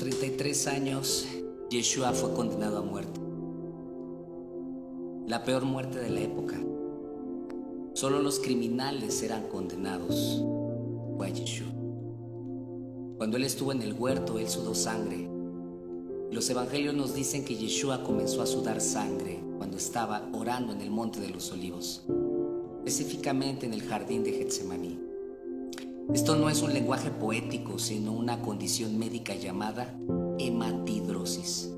33 años, Yeshua fue condenado a muerte. La peor muerte de la época. Solo los criminales eran condenados. Fue a Yeshua. Cuando él estuvo en el huerto, él sudó sangre. Los evangelios nos dicen que Yeshua comenzó a sudar sangre cuando estaba orando en el Monte de los Olivos, específicamente en el jardín de Getsemaní. Esto no es un lenguaje poético, sino una condición médica llamada hematidrosis.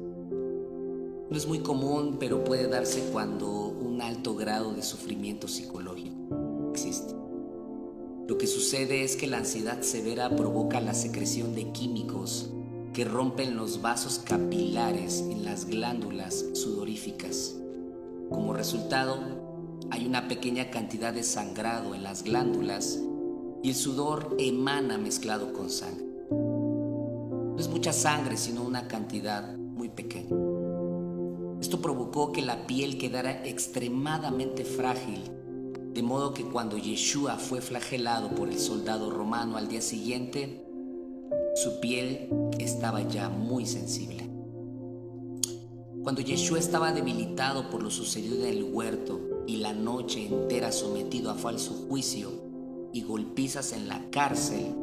No es muy común, pero puede darse cuando un alto grado de sufrimiento psicológico existe. Lo que sucede es que la ansiedad severa provoca la secreción de químicos que rompen los vasos capilares en las glándulas sudoríficas. Como resultado, hay una pequeña cantidad de sangrado en las glándulas y el sudor emana mezclado con sangre. No es mucha sangre, sino una cantidad muy pequeña. Esto provocó que la piel quedara extremadamente frágil, de modo que cuando Yeshua fue flagelado por el soldado romano al día siguiente, su piel estaba ya muy sensible. Cuando Yeshua estaba debilitado por lo sucedido en el huerto y la noche entera sometido a falso juicio y golpizas en la cárcel,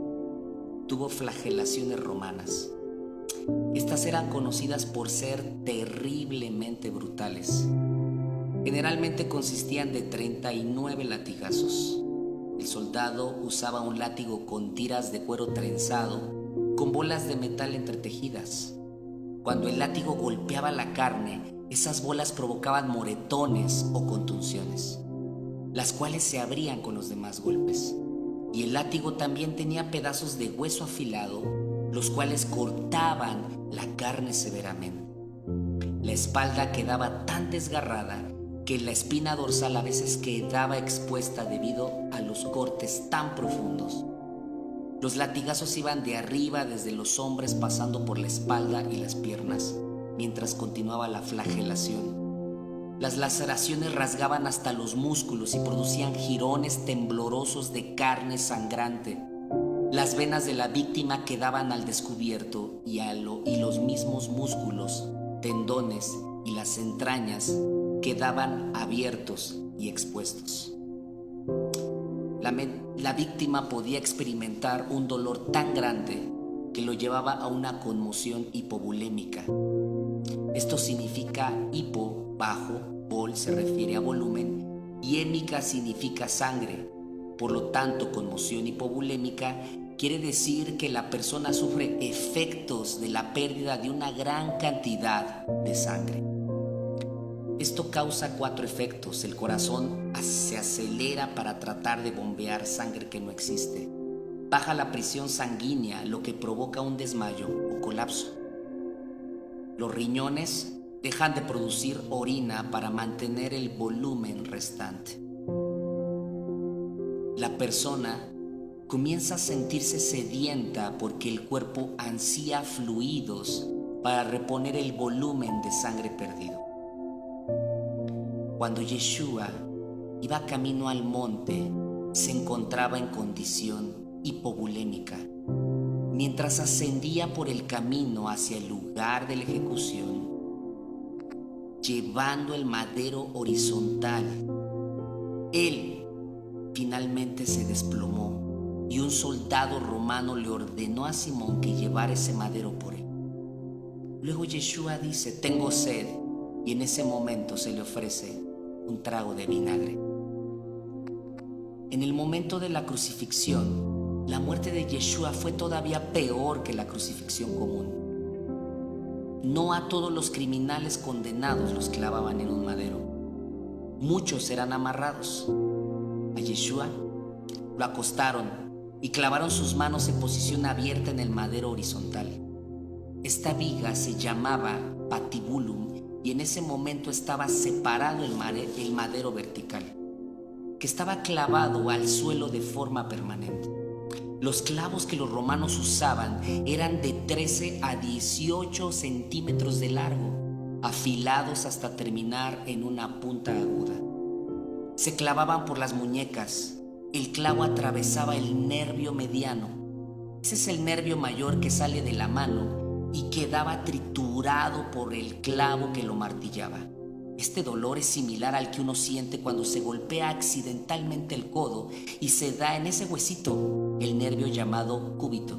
tuvo flagelaciones romanas. Estas eran conocidas por ser terriblemente brutales. Generalmente consistían de 39 latigazos. El soldado usaba un látigo con tiras de cuero trenzado, con bolas de metal entretejidas. Cuando el látigo golpeaba la carne, esas bolas provocaban moretones o contusiones, las cuales se abrían con los demás golpes. Y el látigo también tenía pedazos de hueso afilado, los cuales cortaban la carne severamente. La espalda quedaba tan desgarrada que la espina dorsal a veces quedaba expuesta debido a los cortes tan profundos. Los latigazos iban de arriba desde los hombros pasando por la espalda y las piernas, mientras continuaba la flagelación. Las laceraciones rasgaban hasta los músculos y producían jirones temblorosos de carne sangrante. Las venas de la víctima quedaban al descubierto y los mismos músculos, tendones y las entrañas quedaban abiertos y expuestos. La víctima podía experimentar un dolor tan grande que lo llevaba a una conmoción hipovolémica. Esto significa hipo, bajo, vol se refiere a volumen y hémica significa sangre. Por lo tanto, conmoción hipovolémica quiere decir que la persona sufre efectos de la pérdida de una gran cantidad de sangre. Esto causa 4 efectos. El corazón se acelera para tratar de bombear sangre que no existe. Baja la presión sanguínea, lo que provoca un desmayo o colapso. Los riñones dejan de producir orina para mantener el volumen restante. La persona comienza a sentirse sedienta porque el cuerpo ansía fluidos para reponer el volumen de sangre perdido. Cuando Yeshua iba camino al monte, se encontraba en condición hipovolémica. Mientras ascendía por el camino hacia el lugar de la ejecución, llevando el madero horizontal, él finalmente se desplomó y un soldado romano le ordenó a Simón que llevara ese madero por él. Luego Yeshua dice: tengo sed, y en ese momento se le ofrece un trago de vinagre. En el momento de la crucifixión, la muerte de Yeshua fue todavía peor que la crucifixión común. No a todos los criminales condenados los clavaban en un madero. Muchos eran amarrados. A Yeshua lo acostaron y clavaron sus manos en posición abierta en el madero horizontal. Esta viga se llamaba patibulum y en ese momento estaba separado el madero vertical, que estaba clavado al suelo de forma permanente. Los clavos que los romanos usaban eran de 13 a 18 centímetros de largo, afilados hasta terminar en una punta aguda. Se clavaban por las muñecas. El clavo atravesaba el nervio mediano. Ese es el nervio mayor que sale de la mano y quedaba triturado por el clavo que lo martillaba. Este dolor es similar al que uno siente cuando se golpea accidentalmente el codo y se da en ese huesito el nervio llamado cúbito.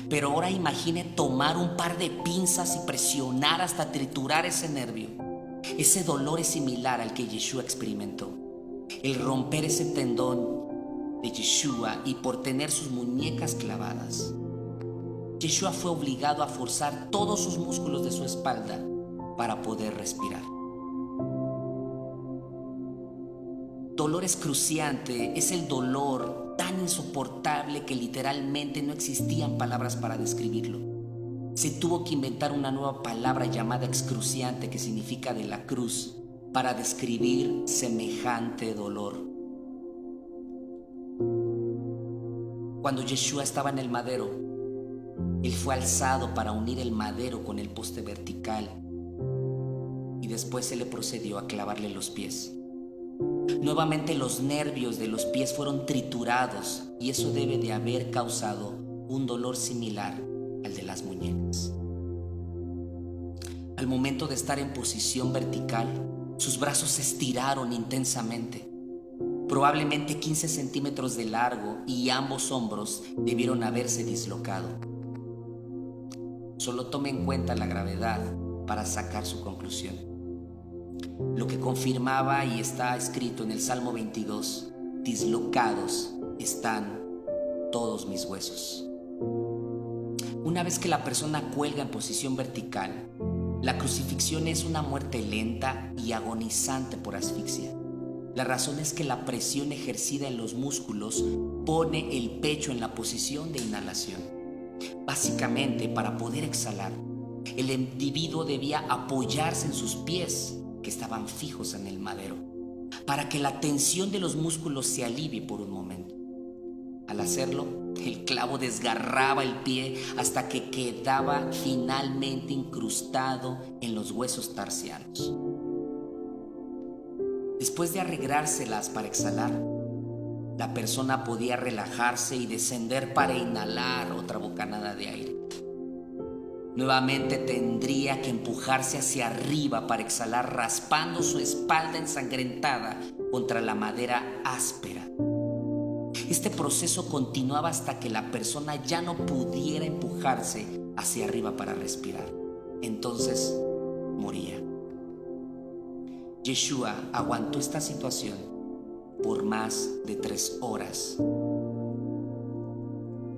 Pero ahora imagine tomar un par de pinzas y presionar hasta triturar ese nervio. Ese dolor es similar al que Yeshua experimentó. El romper ese tendón de Yeshua y por tener sus muñecas clavadas, Yeshua fue obligado a forzar todos sus músculos de su espalda para poder respirar. Dolor excruciante es el dolor tan insoportable que literalmente no existían palabras para describirlo. Se tuvo que inventar una nueva palabra llamada excruciante, que significa de la cruz, para describir semejante dolor. Cuando Yeshua estaba en el madero, él fue alzado para unir el madero con el poste vertical y después se le procedió a clavarle los pies. Nuevamente los nervios de los pies fueron triturados y eso debe de haber causado un dolor similar al de las muñecas. Al momento de estar en posición vertical, sus brazos se estiraron intensamente, probablemente 15 centímetros de largo, y ambos hombros debieron haberse dislocado. Solo tome en cuenta la gravedad para sacar su conclusión. Lo que confirmaba, y está escrito en el Salmo 22, dislocados están todos mis huesos. Una vez que la persona cuelga en posición vertical, la crucifixión es una muerte lenta y agonizante por asfixia. La razón es que la presión ejercida en los músculos pone el pecho en la posición de inhalación. Básicamente, para poder exhalar, el individuo debía apoyarse en sus pies, que estaban fijos en el madero, para que la tensión de los músculos se alivie por un momento. Al hacerlo, el clavo desgarraba el pie hasta que quedaba finalmente incrustado en los huesos tarsianos. Después de arreglárselas para exhalar, la persona podía relajarse y descender para inhalar otra bocanada de aire. Nuevamente tendría que empujarse hacia arriba para exhalar, raspando su espalda ensangrentada contra la madera áspera. Este proceso continuaba hasta que la persona ya no pudiera empujarse hacia arriba para respirar. Entonces moría. Yeshua aguantó esta situación por más de 3 horas.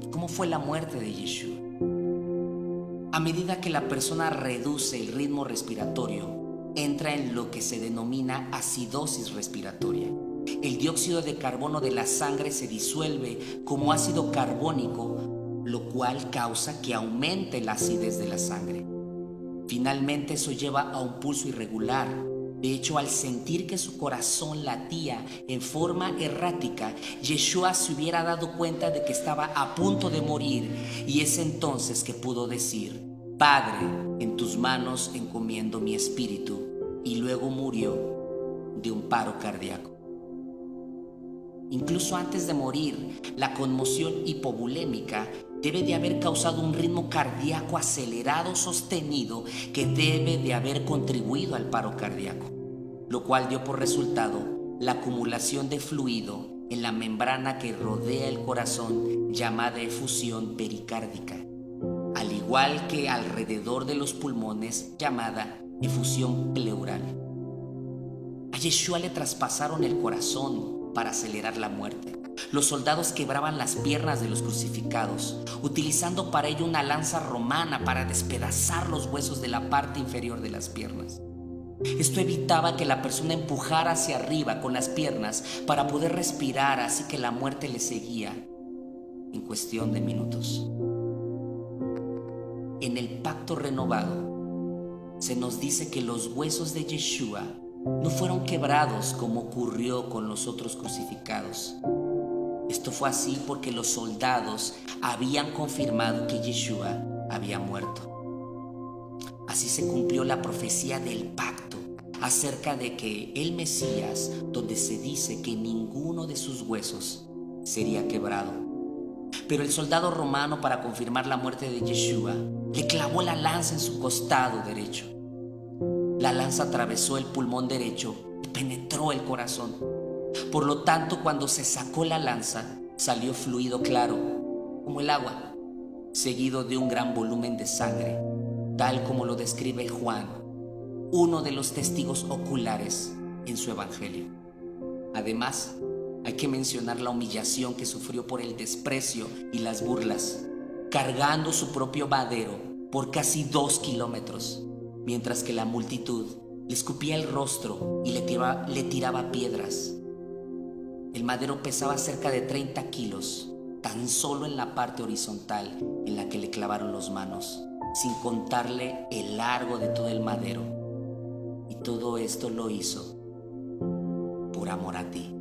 ¿Cómo fue la muerte de Yeshua? A medida que la persona reduce el ritmo respiratorio, entra en lo que se denomina acidosis respiratoria. El dióxido de carbono de la sangre se disuelve como ácido carbónico, lo cual causa que aumente la acidez de la sangre. Finalmente, eso lleva a un pulso irregular. De hecho, al sentir que su corazón latía en forma errática, Yeshua se hubiera dado cuenta de que estaba a punto de morir, y es entonces que pudo decir: Padre, en tus manos encomiendo mi espíritu, y luego murió de un paro cardíaco. Incluso antes de morir, la conmoción hipovolémica debe de haber causado un ritmo cardíaco acelerado sostenido que debe de haber contribuido al paro cardíaco, lo cual dio por resultado la acumulación de fluido en la membrana que rodea el corazón, llamada efusión pericárdica, al igual que alrededor de los pulmones, llamada efusión pleural. A Yeshua le traspasaron el corazón para acelerar la muerte. Los soldados quebraban las piernas de los crucificados, utilizando para ello una lanza romana para despedazar los huesos de la parte inferior de las piernas. Esto evitaba que la persona empujara hacia arriba con las piernas para poder respirar, así que la muerte le seguía en cuestión de minutos. En el pacto renovado se nos dice que los huesos de Yeshua no fueron quebrados como ocurrió con los otros crucificados. Esto fue así porque los soldados habían confirmado que Yeshua había muerto. Así se cumplió la profecía del pacto acerca de que el Mesías, donde se dice que ninguno de sus huesos sería quebrado. Pero el soldado romano, para confirmar la muerte de Yeshua, le clavó la lanza en su costado derecho. La lanza atravesó el pulmón derecho y penetró el corazón. Por lo tanto, cuando se sacó la lanza, salió fluido claro, como el agua, seguido de un gran volumen de sangre, tal como lo describe Juan, uno de los testigos oculares en su evangelio. Además, hay que mencionar la humillación que sufrió por el desprecio y las burlas, cargando su propio madero por casi 2 kilómetros, mientras que la multitud le escupía el rostro y le tiraba piedras. El madero pesaba cerca de 30 kilos, tan solo en la parte horizontal en la que le clavaron las manos, sin contarle el largo de todo el madero. Y todo esto lo hizo por amor a ti.